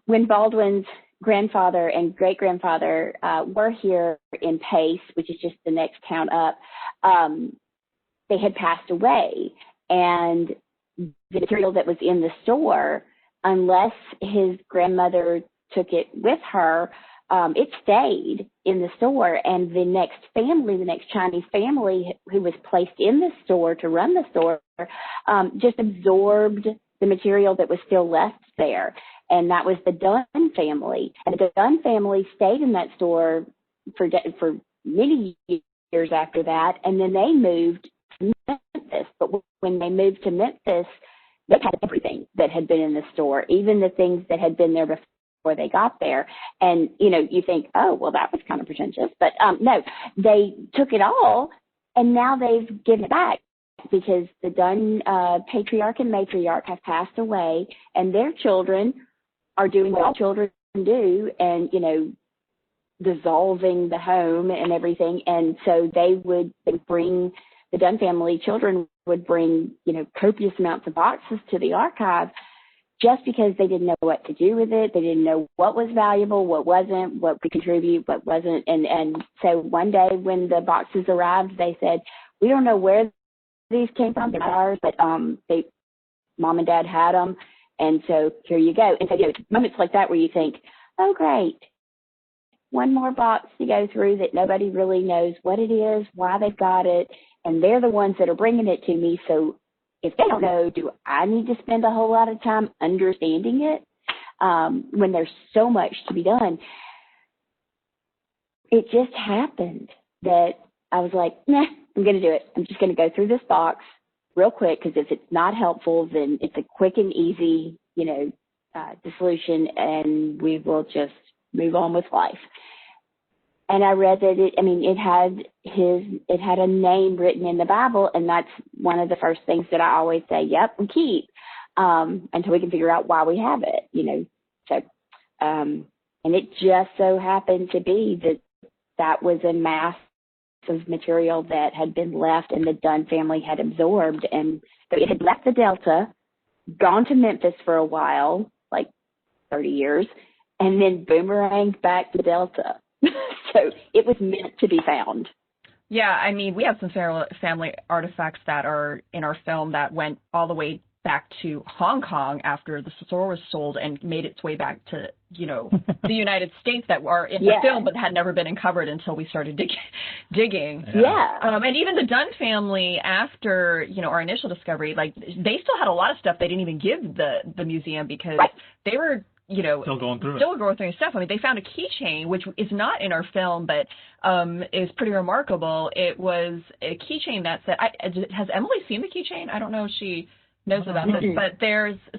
when Baldwin's grandfather and great-grandfather were here in Pace, which is just the next town up, they had passed away, and the material that was in the store, unless his grandmother took it with her, it stayed in the store, and the next Chinese family who was placed in the store to run the store, just absorbed the material that was still left there. And that was the Dunn family. And the Dunn family stayed in that store for many years after that, and then they moved to Memphis. But when they moved to Memphis, they had everything that had been in the store, even the things that had been there before they got there. And, you know, you think, oh, well, that was kind of pretentious. But no, they took it all, and now they've given it back, because the Dunn patriarch and matriarch have passed away, and their children are doing what all children do, and, you know, dissolving the home and everything. And so they bring, the Dunn family children would bring, you know, copious amounts of boxes to the archive just because they didn't know what to do with it. They didn't know what was valuable, what wasn't, what could contribute, what wasn't. And so one day when the boxes arrived, they said, we don't know where these came from. They're ours, but Mom and Dad had them. And so here you go. And so, moments like that where you think, oh, great. One more box to go through that nobody really knows what it is, why they've got it. And they're the ones that are bringing it to me. So if they don't know, do I need to spend a whole lot of time understanding it when there's so much to be done? It just happened that I was like, nah, I'm going to do it. I'm just going to go through this box real quick, because if it's not helpful, then it's a quick and easy, dissolution, and we will just move on with life. And I read that it had a name written in the Bible, and that's one of the first things that I always say, yep, and keep, until we can figure out why we have it, So, and it just so happened to be that was a mass of material that had been left and the Dunn family had absorbed. And so it had left the Delta, gone to Memphis for a while, like 30 years, and then boomeranged back to the Delta. So it was meant to be found. Yeah, we have some family artifacts that are in our film that went all the way back to Hong Kong after the store was sold and made its way back to, the United States that were in the film but had never been uncovered until we started digging. Yeah. And even the Dunn family, after, our initial discovery, like, they still had a lot of stuff they didn't even give the museum because they were, still going through stuff. They found a keychain, which is not in our film, but is pretty remarkable. It was a keychain that said, has Emily seen the keychain? I don't know if she knows about this, but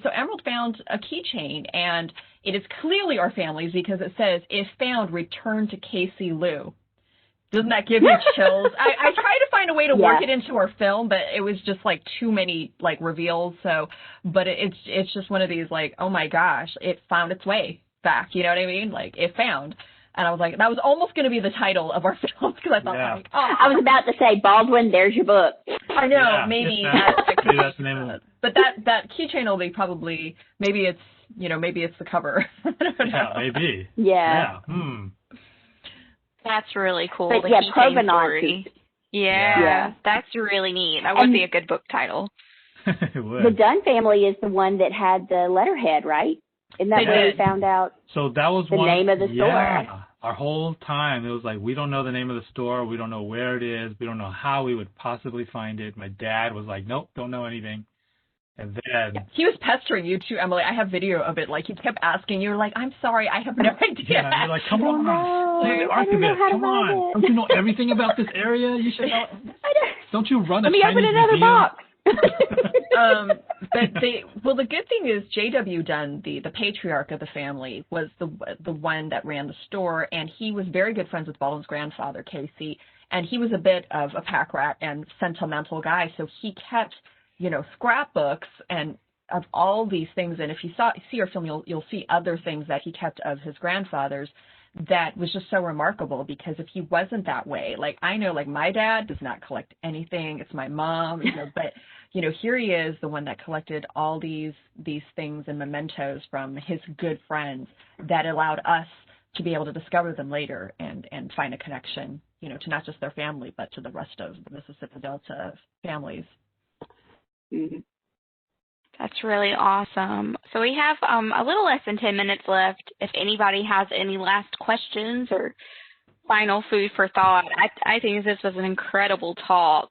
so Emerald found a keychain, and it is clearly our family's because it says, if found, return to Casey Lou. Doesn't that give you chills? I tried to find a way to work it into our film, but it was just like too many like reveals. So, but it's just one of these like, oh my gosh, it found its way back. You know what I mean? Like, it found. And I was like, that was almost going to be the title of our film because I thought, I was about to say, Baldwin, there's your book. I know, maybe that's the name of it. But that keychain will be probably, maybe it's the cover. I don't know. Yeah, maybe. Yeah. That's really cool. But the provenance. Yeah, that's really neat. That would be a good book title. It would. The Dunn family is the one that had the letterhead, right? Isn't that where we found out? So that was the name of the store. Yeah. Our whole time, it was like, we don't know the name of the store. We don't know where it is. We don't know how we would possibly find it. My dad was like, nope, don't know anything. And then he was pestering you too, Emily. I have video of it. Like, he kept asking you, like, I'm sorry, I have no idea. Yeah, you're like, come on, you're the archivist, come on. Don't you know everything about this area? You should know. Don't you run a Chinese open another museum? box. But the good thing is J.W. Dunn, the patriarch of the family, was the one that ran the store, and he was very good friends with Baldwin's grandfather, Casey, and he was a bit of a pack rat and sentimental guy, so he kept, scrapbooks and of all these things. And if you see our film, you'll see other things that he kept of his grandfather's that was just so remarkable, because if he wasn't that way, like, I know, like, my dad does not collect anything. It's my mom, but, here he is, the one that collected all these things and mementos from his good friends that allowed us to be able to discover them later and find a connection, to not just their family, but to the rest of the Mississippi Delta families. Mm-hmm. That's really awesome. So we have a little less than 10 minutes left. If anybody has any last questions or final food for thought, I think this was an incredible talk.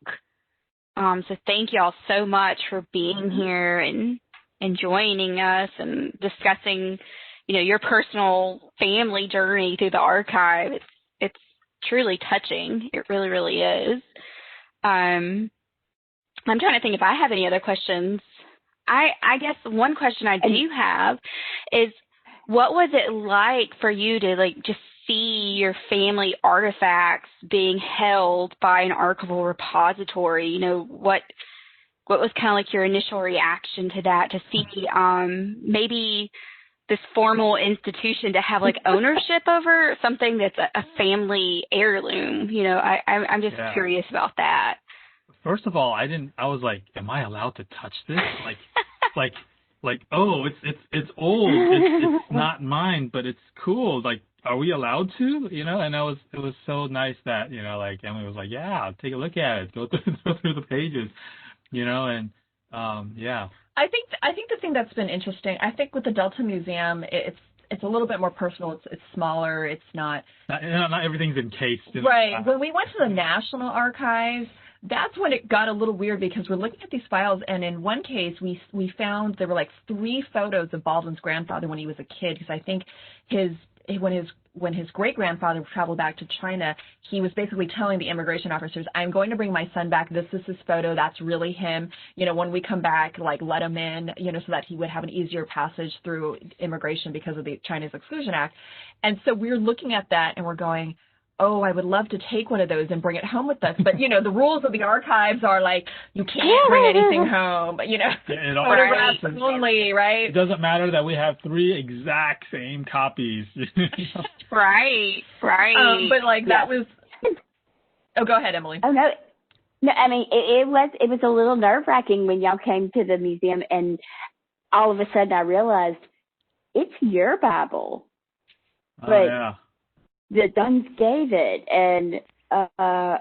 So thank you all so much for being here and joining us and discussing, your personal family journey through the archive. It's truly touching. It really, really is. I'm trying to think if I have any other questions. I guess one question I do have is, what was it like for you to just see your family artifacts being held by an archival repository? What was kind of like your initial reaction to that, to see maybe this formal institution to have ownership over something that's a family heirloom? I'm just curious about that. First of all, I was like, am I allowed to touch this? like, oh, it's old. It's not mine, but it's cool. Like, are we allowed to? You know, and it was so nice that, you know, like Emily was like, yeah, take a look at it, go through the pages, you know, and yeah. I think the thing that's been interesting, I think with the Delta Museum, it's a little bit more personal. It's smaller. It's not everything's encased. Right. When we went to the National Archives, that's when it got a little weird because we're looking at these files, and in one case we found there were like 3 photos of Baldwin's grandfather when he was a kid, because I think when his great-grandfather traveled back to China, he was basically telling the immigration officers, I'm going to bring my son back. This is his photo. That's really him. You know, when we come back, like, let him in, you know, so that he would have an easier passage through immigration because of the China's Exclusion Act. And so we're looking at that and we're going, oh, I would love to take one of those and bring it home with us. But, you know, the rules of the archives are like, you can't bring anything home, you know, photographs only, right? It doesn't matter that we have 3 exact same copies. Right. But, like, that was, oh, go ahead, Emily. Oh, no, I mean, it was a little nerve-wracking when y'all came to the museum, and all of a sudden I realized it's your Bible. Oh, yeah. The Duns gave it, and now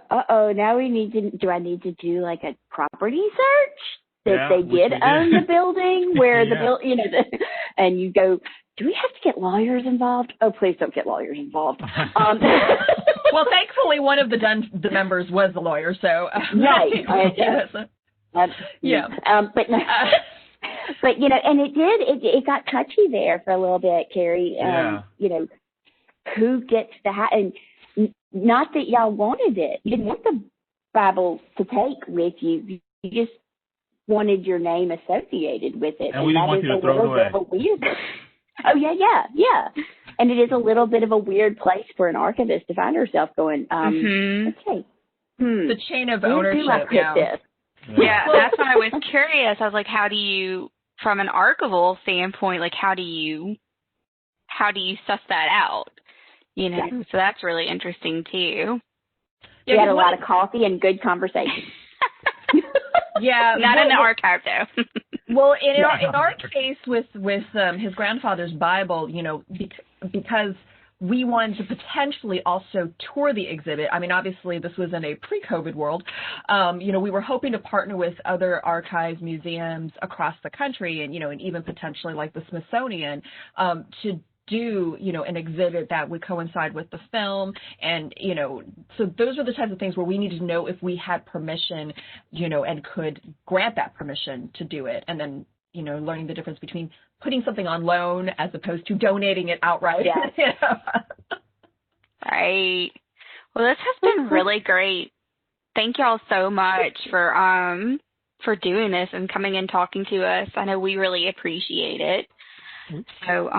do I need to do like a property search that they did own the building where and you go, do we have to get lawyers involved? Oh, please don't get lawyers involved. Well, thankfully one of the members was a lawyer, so right. Yeah. But no. But you know, and it got touchy there for a little bit, Carrie. You know, who gets the and not that y'all wanted it. You didn't want the Bible to take with you. You just wanted your name associated with it. And we didn't want you to throw it away. Oh, yeah. And it is a little bit of a weird place for an archivist to find herself going, okay. The chain of ownership. Where do I put this? Yeah, that's why I was curious. I was like, how do you, from an archival standpoint, like how do you suss that out? You know, so that's really interesting too. We had a lot of coffee and good conversation. Yeah, not in the archive though. Well, in our case with his grandfather's Bible, you know, because we wanted to potentially also tour the exhibit. I mean, obviously this was in a pre-COVID world. You know, we were hoping to partner with other archives, museums across the country, and, you know, and even potentially like the Smithsonian, to do, you know, an exhibit that would coincide with the film. And, you know, so those are the types of things where we needed to know if we had permission, you know, and could grant that permission to do it. And then, you know, learning the difference between putting something on loan as opposed to donating it outright. Yeah. You know? Right. Well, this has been really great. Thank y'all so much for doing this and coming and talking to us. I know we really appreciate it. So,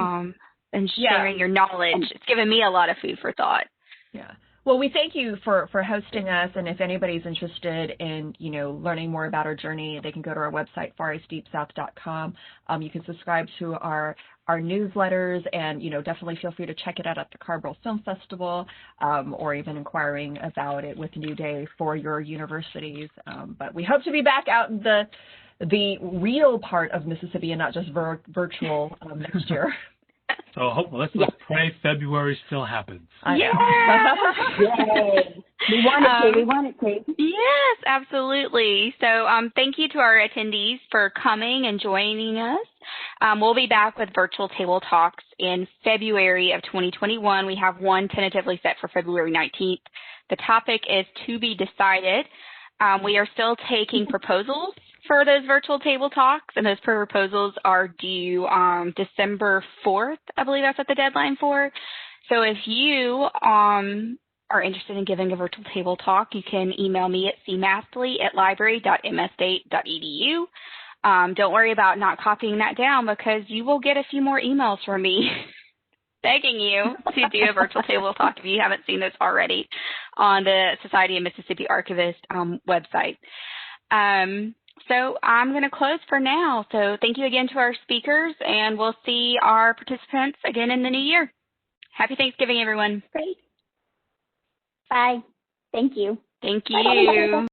and sharing your knowledge. It's given me a lot of food for thought. Yeah. Well, we thank you for hosting us, and if anybody's interested in, you know, learning more about our journey, they can go to our website, fareastdeepsouth.com. You can subscribe to our newsletters, and, you know, definitely feel free to check it out at the Carborough Film Festival, or even inquiring about it with New Day for your universities. But we hope to be back out in the real part of Mississippi and not just virtual next year. So let's pray February still happens. Yeah. Yay. We want it to. Yes, absolutely. So thank you to our attendees for coming and joining us. We'll be back with virtual table talks in February of 2021. We have one tentatively set for February 19th. The topic is to be decided. We are still taking proposals for those virtual table talks, and those proposals are due December 4th. I believe that's what the deadline for. So if you are interested in giving a virtual table talk, you can email me at cmastley@library.mstate.edu. Don't worry about not copying that down, because you will get a few more emails from me begging you to do a virtual table talk if you haven't seen this already on the Society of Mississippi Archivists website. So I'm going to close for now. So thank you again to our speakers, and we'll see our participants again in the new year. Happy Thanksgiving, everyone. Great. Bye. Thank you. Thank you.